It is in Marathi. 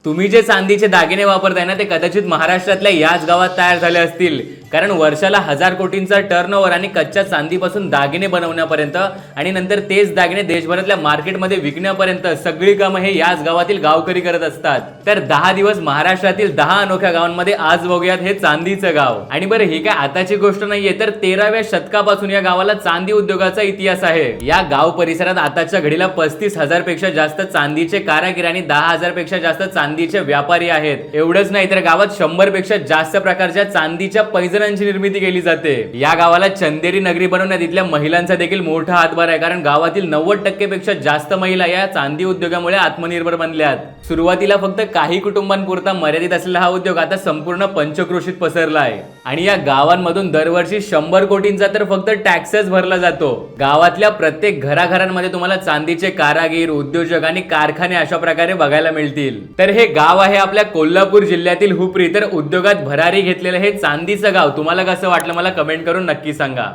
तुम्ही जे चांदीचे दागिने वापरताय ना ते कदाचित महाराष्ट्रातल्या याच गावात तयार झाले असतील, कारण वर्षाला 1000 कोटींचा टर्नओव्हर आणि कच्च्या चांदीपासून दागिने बनवण्यापर्यंत आणि नंतर तेच दागिने देशभरातल्या मार्केटमध्ये विकण्यापर्यंत सगळी कामं हे याच गावातील गावकरी करत असतात। तर 10 दिवस महाराष्ट्रातील 10 अनोख्या गावांमध्ये आज बघूयात हे चांदीचं गाव। आणि बरं, ही काय आताची गोष्ट नाहीये, तर 13व्या शतकापासून या गावाला चांदी उद्योगाचा इतिहास आहे। या गाव परिसरात आताच्या घडीला 35,000 पेक्षा जास्त चांदीचे कारागीर आणि 10,000 पेक्षा जास्त चांदीचे व्यापारी आहेत। एवढंच नाही तर गावात 100 पेक्षा जास्त प्रकारच्या चांदीच्या पैंजणांची निर्मिती केली जाते। या गावाला चंदेरी नगरी बनवण्यात इथल्या महिलांचा देखील मोठा हातभार आहे, कारण गावातील 90% पेक्षा जास्त महिला या चांदी उद्योगामुळे आत्मनिर्भर बनल्यात। सुरुवातीला फक्त काही कुटुंबांपुरता मर्यादित असलेला हा उद्योग आता संपूर्ण पंचक्रोशीत पसरला आहे आणि या गावांमधून दरवर्षी 100 कोटींचा तर फक्त टॅक्सच भरला जातो। गावातल्या प्रत्येक घराघरांमध्ये तुम्हाला चांदीचे कारागीर, उद्योजक आणि कारखाने अशा प्रकारे बघायला मिळतील। तर हे गाव आहे आपल्या कोल्हापूर जिल्ह्यातील हुपरी। तर उद्योगात भरारी घेतलेलं हे चांदीचं गाव तुम्हाला कसं वाटलं मला कमेंट करून नक्की सांगा।